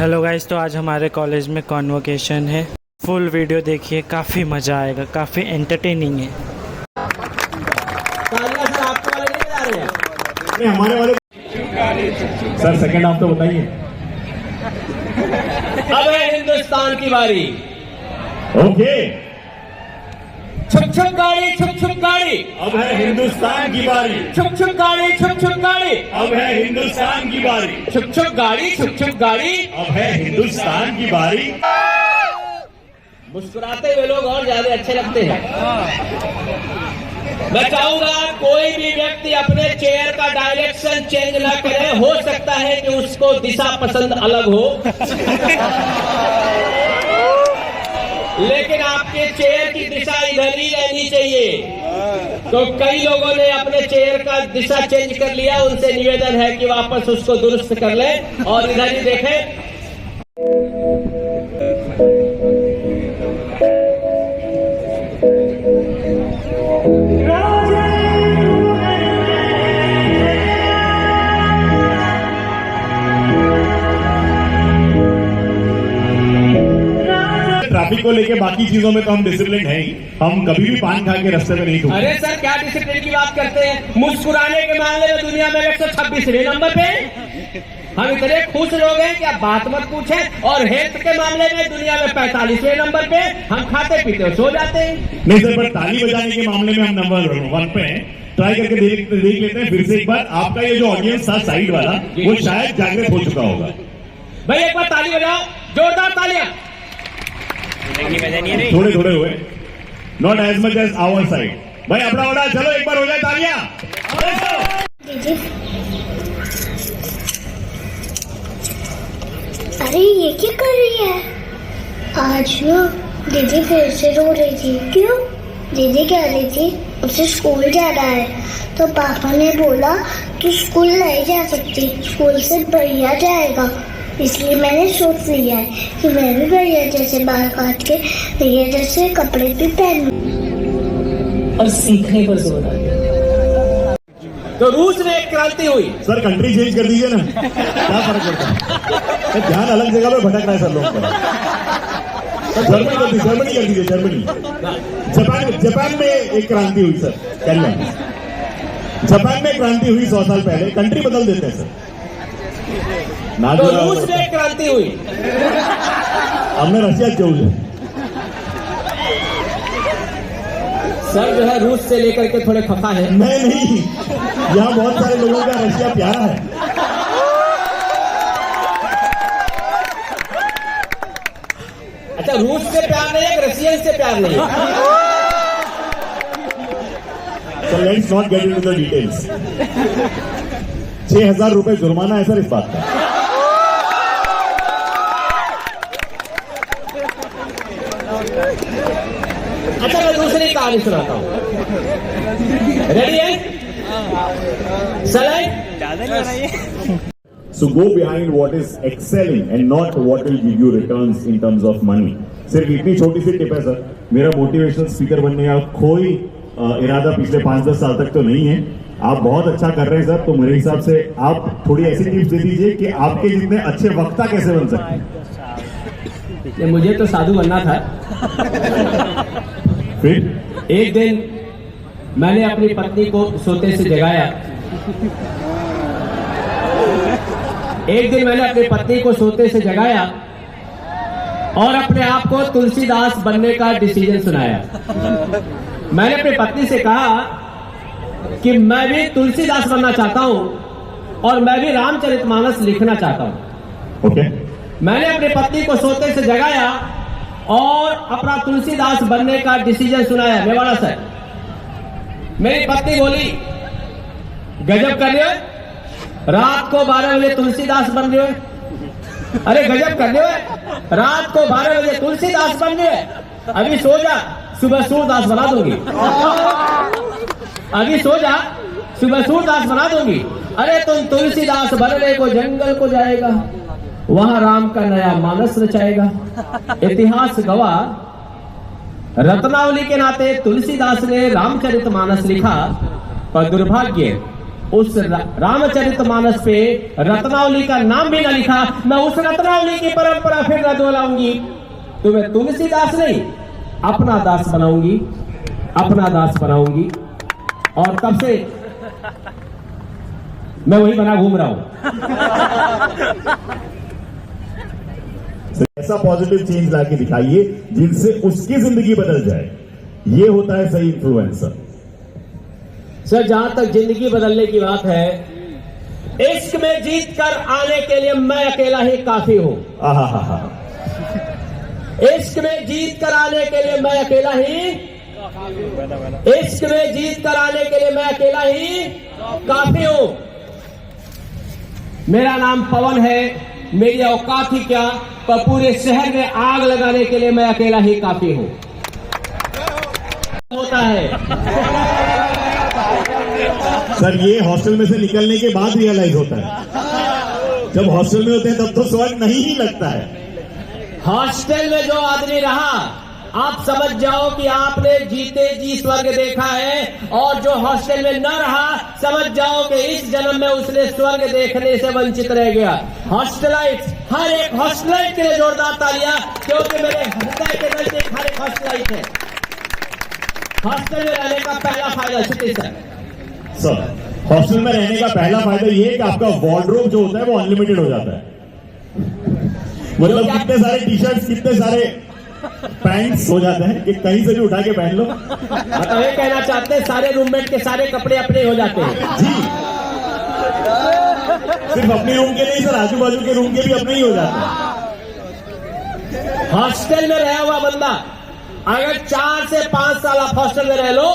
Hello guys, तो आज हमारे कॉलेज में कॉन्वोकेशन है। फुल वीडियो देखिए, काफ़ी मज़ा आएगा, काफ़ी एंटरटेनिंग है। हमारे वाले सर सेकंड हाफ तो बताइए। अब है हिंदुस्तान की बारी। ओके, छुक छुक गाड़ी, छुक छुक गाड़ी। अब है हिंदुस्तान की बारी। छुक छुक गाड़ी, छुक छुक गाड़ी। अब है हिंदुस्तान की बारी। छुक छुक गाड़ी, छुक छुक गाड़ी। अब है हिंदुस्तान की बारी। मुस्कुराते हुए लोग और ज्यादा अच्छे लगते हैं। मैं चाहूंगा कोई भी व्यक्ति अपने चेयर का डायरेक्शन चेंज ना करे। हो सकता है कि उसको दिशा पसंद अलग हो, लेकिन आपके चेयर की दिशा इधर ही रहनी चाहिए। तो कई लोगों ने अपने चेयर का दिशा चेंज कर लिया। उनसे निवेदन है कि वापस उसको दुरुस्त कर लें और इधर ही देखें। ट्रैफिक को लेके बाकी चीजों में तो हम डिसिप्लिन है ही। हम कभी भी पान खा के रास्ते में नहीं थूकते। अरे सर, क्या डिसिप्लिन की बात करते हैं? मुस्कुराने के मामले में दुनिया में 126वें नंबर पे हम इतने खुश लोग हैं कि आप बात मत पूछें। और हेल्थ के मामले में दुनिया में 45वें नंबर पे हम खाते पीते और सो जाते हैं। नहीं सर, पर ताली बजाने के मामले में हम नंबर 1 पे हैं। ट्राई करके देख लेते हैं फिर से एक बार। आपका ये जो ऑडियंस था साइड वाला, वो शायद जागृत हो चुका होगा। भाई एक बार ताली बजाओ, जोरदार तालियां। थोड़े थोड़े हुए, not as much as our side. भाई अपना ऑर्डर, चलो एक बार हो जाए तालियां। अरे ये क्या कर रही है? आज ना दीदी फिर से रो रही थी। क्यों? दीदी कह रही थी उसे स्कूल जाना है, तो पापा ने बोला तू स्कूल नहीं जा सकती, स्कूल से भैया जाएगा। इसलिए मैंने सोच लिया है कि मैं भी भैया जैसे बाल काट के भैया जैसे कपड़े भी पहनूं और सीखने पर जोर डाल। तो रूस में एक क्रांति हुई। सर कंट्री चेंज कर दीजिए ना, क्या फर्क पड़ता है? ध्यान अलग जगह पे भटक रहा है सर लोग का। जर्मनी कर दीजिए, जर्मनी। जापान में एक क्रांति हुई सर, जापान में क्रांति हुई 100 साल पहले। कंट्री बदल देते हैं सर। तो रूस में एक क्रांति हुई। हमने रशिया जोड़ लिया सर। जो है रूस से लेकर के थोड़े खफा है। नहीं, यहाँ बहुत सारे लोगों का रशिया प्यारा है। अच्छा, रूस से प्यार नहीं है, रशियन से प्यार नहीं है। So let's not get into the details. 6,000 रुपए जुर्माना है सर इस बात का। अच्छा, मैं दूसरी कहानी सुनाता हूँ। रेडी है? So go behind what is excelling and not what will give you returns in terms of money. सिर्फ इतनी छोटी सी टिप है सर। मेरा मोटिवेशनल स्पीकर बनने का कोई इरादा पिछले 5-10 साल तक तो नहीं है। आप बहुत अच्छा कर रहे हैं सर, तो मेरे हिसाब से आप थोड़ी ऐसी टिप्स दे दीजिए कि आपके जितने अच्छे वक्ता कैसे बन सकते हैं। मुझे तो साधु बनना था। फिर एक दिन मैंने अपनी पत्नी को सोते से जगाया। एक दिन मैंने अपनी पत्नी को सोते से जगाया और अपने आप को तुलसीदास बनने का डिसीजन सुनाया। मैंने अपनी पत्नी से कहा कि मैं भी तुलसीदास बनना चाहता हूं और मैं भी रामचरितमानस लिखना चाहता हूं। ओके। मैंने अपनी पत्नी को सोते से जगाया और अपना तुलसीदास बनने का डिसीजन सुनाया। मेवाड़ा सर, मेरी पत्नी बोली गजब कर रहे हो, रात को 12 बजे तुलसीदास बन रहे हो। अरे गजब कर रहे हो, रात को 12 बजे तुलसीदास बन रहे हो। अभी सो जा, सुबह सूरदास बना दूंगी। अभी सो जा, सुबह सूरदास बना दूंगी। अरे तुम तुलसीदास बनने को जंगल को जाएगा, वहां राम का नया मानस रचाएगा। इतिहास गवाह, रत्नावली के नाते तुलसीदास ने रामचरितमानस लिखा, पर दुर्भाग्य उस रामचरितमानस पे रत्नावली का नाम भी ना लिखा, मैं उस रत्नावली की परंपरा फिर न दोहराऊंगी। तुम्हें तुलसीदास नहीं, अपना दास बनाऊंगी, अपना दास बनाऊंगी। और तब से मैं वही बना घूम रहा हूं। ऐसा पॉजिटिव चेंज लाके दिखाइए जिनसे उसकी जिंदगी बदल जाए। ये होता है सही इन्फ्लुएंसर। सर, जहां तक जिंदगी बदलने की बात है, इश्क में जीत कर आने के लिए मैं अकेला ही काफी हूं। आहा, इश्क में जीत कर आने के लिए मैं अकेला ही, इश्क में जीत कर आने के लिए मैं अकेला ही काफी हूं। मेरा नाम पवन है, मेरी औकात ही क्या, पर पूरे शहर में आग लगाने के लिए मैं अकेला ही काफी हूं। होता है सर, ये हॉस्टल में से निकलने के बाद रियलाइज होता है। जब हॉस्टल में होते हैं तब तो स्वर्ग नहीं ही लगता है। हॉस्टल में जो आदमी रहा, आप समझ जाओ कि आपने जीते जी स्वर्ग देखा है, और जो हॉस्टल में न रहा, समझ जाओ कि इस जन्म में उसने स्वर्ग देखने से वंचित रह गया। हॉस्टलाइट्स, हर एक हॉस्टलाइट के लिए जोरदार तालियां, क्योंकि मेरे हृदय के नजदीक हर एक हॉस्टलाइट है। हॉस्टल में रहने का पहला फायदा सर, हॉस्टल में रहने का पहला फायदा ये है कि आपका वार्डरोब जो होता है वो अनलिमिटेड हो जाता है। मतलब कितने सारे टी शर्ट्स, कितने सारे पैंट्स हो जाते हैं कि कहीं से भी उठा के पहन लो। मतलब ये कहना चाहते हैं सारे रूममेट के सारे कपड़े अपने हो जाते हैं। जी, सिर्फ अपने रूम के नहीं सर, आजू बाजू के रूम के भी अपने ही हो जाते हैं। हॉस्टल में रहा हुआ बंदा अगर 4 से 5 साल आप हॉस्टल में रह लो,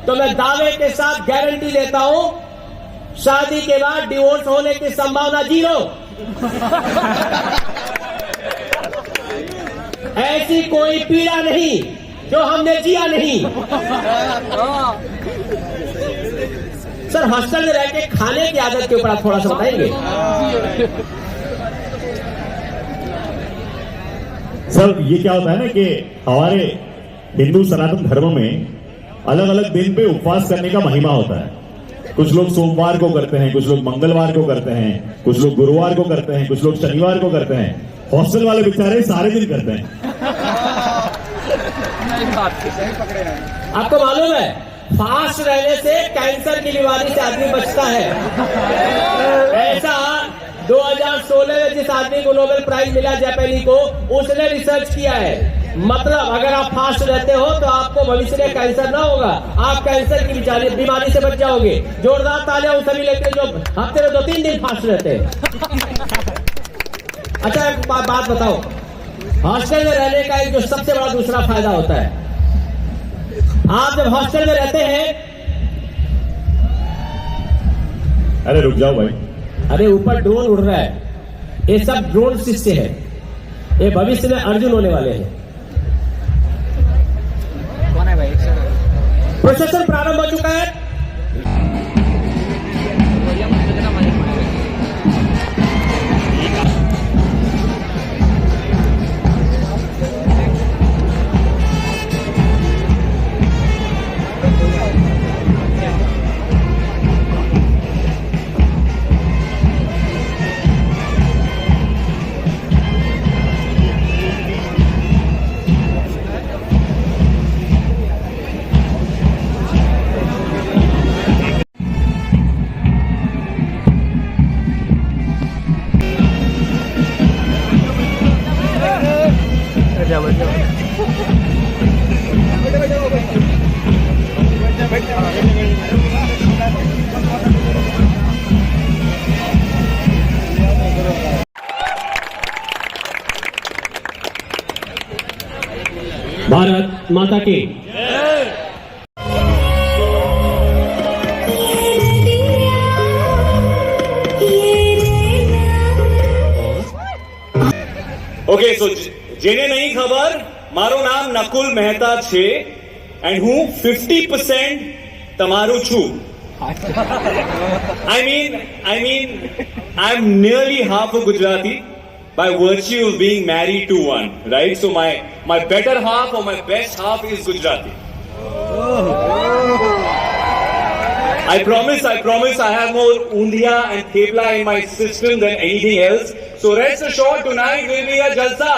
तो मैं दावे के साथ गारंटी देता हूं, शादी के बाद डिवोर्स होने की संभावना 0। ऐसी कोई पीड़ा नहीं जो हमने जिया नहीं। सर, हॉस्टल में रह के खाने की आदत के ऊपर आप थोड़ा सा बताएंगे? सर, ये क्या होता है ना कि हमारे हिंदू सनातन धर्म में अलग अलग दिन पे उपवास करने का महिमा होता है। कुछ लोग सोमवार को करते हैं, कुछ लोग मंगलवार को करते हैं, कुछ लोग गुरुवार को करते हैं, कुछ लोग शनिवार को करते हैं। हॉस्टल वाले बेचारे सारे दिन करते हैं। आपको मालूम है, फास्ट रहने से कैंसर की बीमारी से आदमी बचता है। ऐसा 2016 में जिस आदमी को नोबेल प्राइज मिला जापानी को, उसने रिसर्च किया है। मतलब अगर आप फास्ट रहते हो तो आपको भविष्य में कैंसर ना होगा, आप कैंसर की बीमारी से बच जाओगे। जोरदार तालियां उन सभी लेते हैं जो हफ्ते में 2-3 दिन फास्ट रहते हैं। अच्छा, एक बात बताओ, हॉस्टल में रहने का एक जो सबसे बड़ा दूसरा फायदा होता है, आप जब हॉस्टल में रहते हैं, अरे रुक जाओ भाई, अरे ऊपर ड्रोन उड़ रहा है, ये सब ड्रोन शिष्य है, ये भविष्य में अर्जुन होने वाले हैं। कौन है भाई? प्रोसेसन प्रारंभ हो चुका है। भारत माता की। ઓકે, સો જેને નહીં ખબર, મારું નામ નકુલ મહેતા છે એન્ડ હું 50% તમારું છું. I mean, I'm nearly half a Gujarati by virtue of being married to one, right? So my better half or my best half is Gujarati. I promise I have more undia and thepla in my system than anything else. So rest assured, tonight will be a jalsa.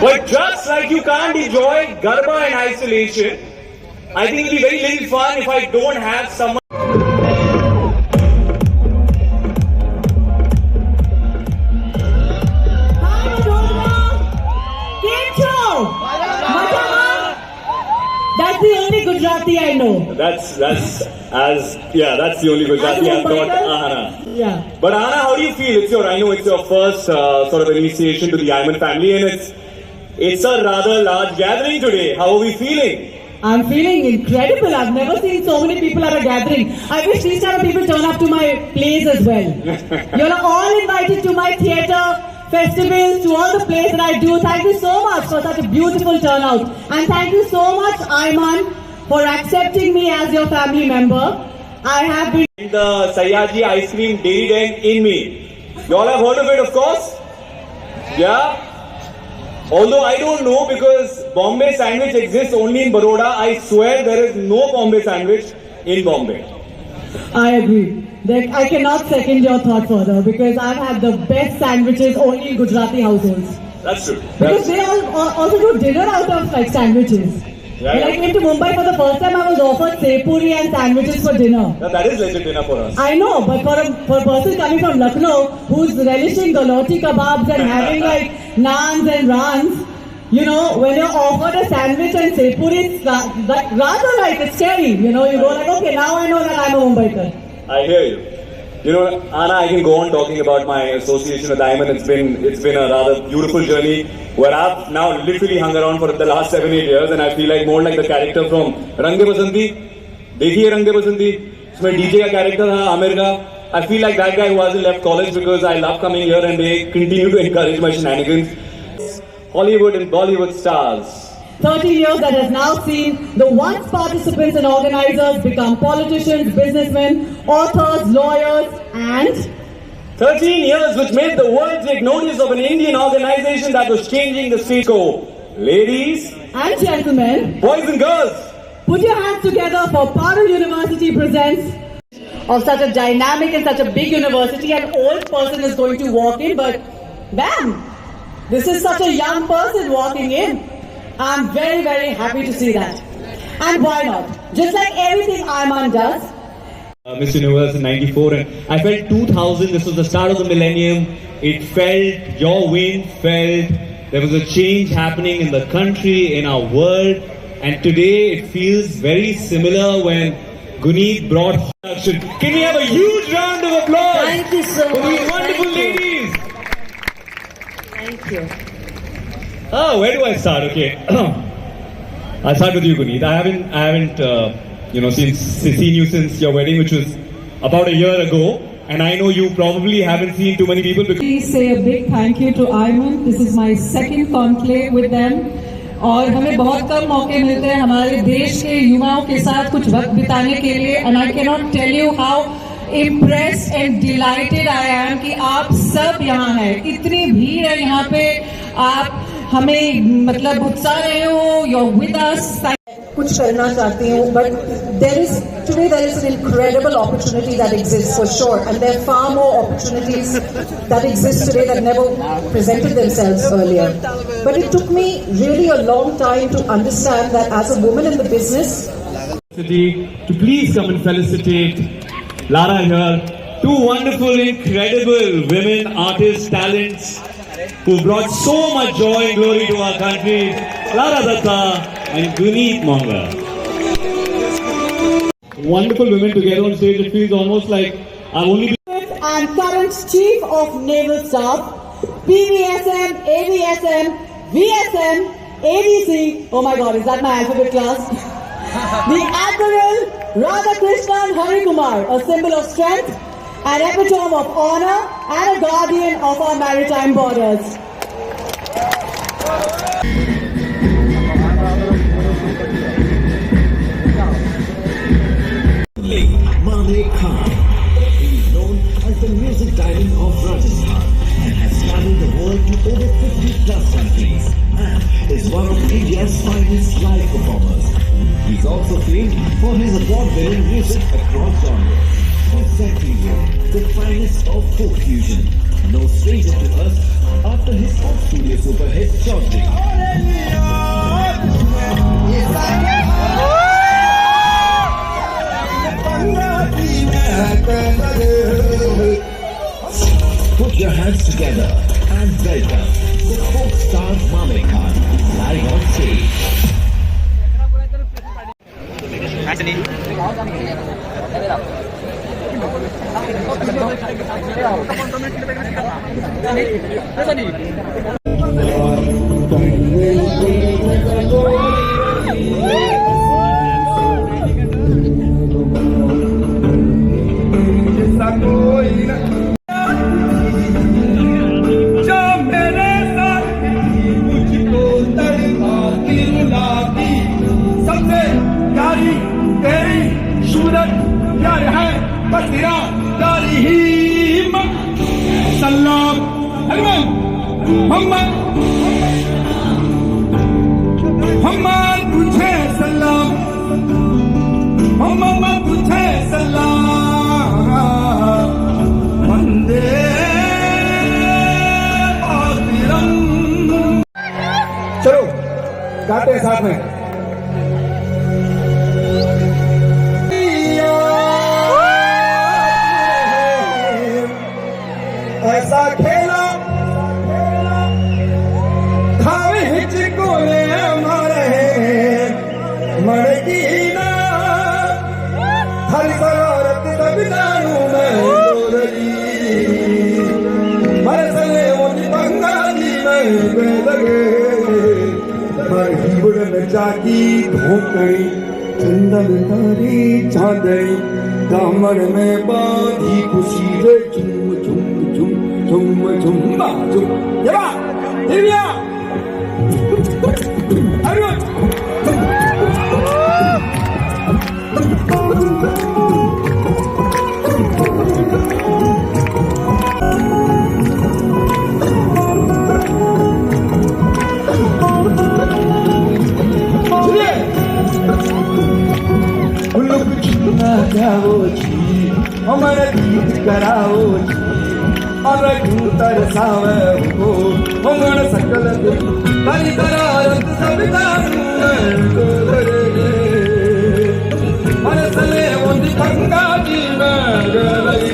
But just like you can't enjoy Garba in isolation, I think it'll be very little fun if I don't have someone. That's the only Gujarati I know. That's the only Gujarati I've got, Ahana. Yeah. But Ahana, how do you feel? I know it's your first sort of initiation to the Ayman family, and it's a rather large gathering today. How are we feeling? I'm feeling incredible. I've never seen so many people at a gathering. I wish these kind of people turn up to my plays as well. You're all invited to my theatre, festivals, to all the plays that I do. Thank you so much for such a beautiful turnout. And thank you so much, Ayman, for accepting me as your family member. I have been... The Sayaji Ice Cream Dairy Den in me. You all have heard of it, of course? Yeah? Although I don't know, because Bombay sandwich exists only in Baroda. I swear there is no Bombay sandwich in Bombay. I agree. I cannot second your thought further, because I've had the best sandwiches only in Gujarati households. That's true. Because they also do dinner out of like sandwiches. Yeah, When I came to Mumbai for the first time, I was offered sepuri and sandwiches for dinner. Yeah, that is legit dinner for us. I know, but for a person coming from Lucknow who's relishing the roti kebabs and having like naans and rans, you know, when you're offered a sandwich and sepuri, it's rather like it's scary. You know, you go like, okay, now I know that I'm a Mumbaikar. I hear you. You know, Anna, I can go on talking about my association with Ayman. It's been a rather beautiful journey where I've now literally hung around for the last 7-8 years, and I feel like more like the character from Rang De Basanti. देखिए Rang De Basanti. उसमें DJ का character था आमिर का. I feel like that guy who hasn't left college, because I love coming here and they continue to encourage my shenanigans. Hollywood and Bollywood stars. 13 years that has now seen the once participants and organizers become politicians, businessmen, authors, lawyers, and 13 years which made the world take notice of an Indian organization that was changing the status quo. Ladies and gentlemen, boys and girls, put your hands together for Parul University presents of such a dynamic and such a big university. An old person is going to walk in, but bam, this is such a young person walking in. I'm very, very happy to see that. And why not? Just like everything Ayman does. Miss Universe in 94, and I felt 2000, this was the start of the millennium. It felt, your wind felt, there was a change happening in the country, in our world, and today it feels very similar when Guneet brought production. Can we have a huge round of applause? Thank you so for much. these wonderful ladies. Thank you. Oh, where do I start? Okay. I'll start with you, Guneet. I haven't seen you since your wedding, which was about a year ago. And I know you probably haven't seen too many people. Please say a big thank you to Ayman. This is my second conclave with them. और हमें बहुत कम मौके मिलते हैं हमारे देश के युवाओं के साथ कुछ वक्त बिताने के लिए. And I cannot tell you how impressed and delighted I am कि आप सब यहाँ हैं. इतनी भीड़ है यहाँ पे. आप हमें मतलब उत्साह रहे हो. You're with us. कुछ करना चाहती हूँ, but today there is an incredible opportunity that exists for sure, and there are far more opportunities that exist today that never presented themselves earlier. But it took me really a long time to understand that as a woman in the business, To please come and felicitate Lara here, two wonderful, incredible women, artists, talents, who brought so much joy and glory to our country, Lara Datta and Guneet Monga. Wonderful women together on stage. It feels almost like I've only been... And current Chief of Naval Staff, PVSM, AVSM, VSM, ADC, oh my god, is that my alphabet class? The Admiral Radhakrishnan Harikumar, a symbol of strength, an epitome of honor, and a guardian of our maritime borders. Mane Khan. He is known as the music diamond of Rajasthan and has traveled the world to over 50 plus countries and is one of India's finest live performers. He's also created acclaimed for his award-winning music across genres. Presenting you the finest of folk fusion. No stranger to us after his off-studio super hit Chaudhary. Put your hands together and welcome the folk star Mame Khan live on stage. चलो गाते हैं साथ में। ऐसा खेला खावे हिचकोले मारे मड़की ना हर सरारत सब जानू मैं गोरली मरसले मोटी बंगाली में लगे मर जागी धोकड़ी चंदन तारी चांदनी दामन में बाधी खुशी रे चुम चुम चुम चुम चुम्बा चुम ये बा दिव्या अरुण जाओ जी हमारा गीत कराओ जी और क्यों तरसावे हो हमारा सकल तारी तरारत सब जानू हमारे सले उन्दी गंगा जी में गई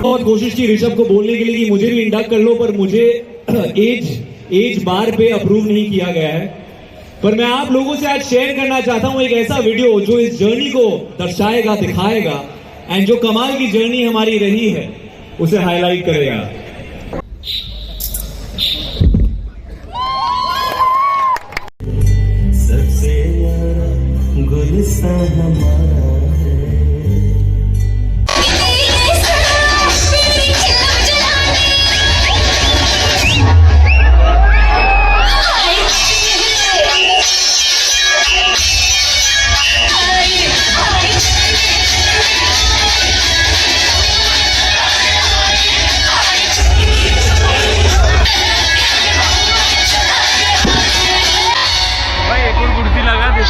बहुत कोशिश की ऋषभ को बोलने के लिए कि मुझे भी इंडक्ट कर लो, पर मुझे एज बार पे अप्रूव नहीं किया गया है। पर मैं आप लोगों से आज शेयर करना चाहता हूं एक ऐसा वीडियो जो इस जर्नी को दर्शाएगा, दिखाएगा एंड जो कमाल की जर्नी हमारी रही है उसे हाईलाइट करेगा। सबसे गुलिस्तान हमारा भाई एक और कुर्सी लगा दे।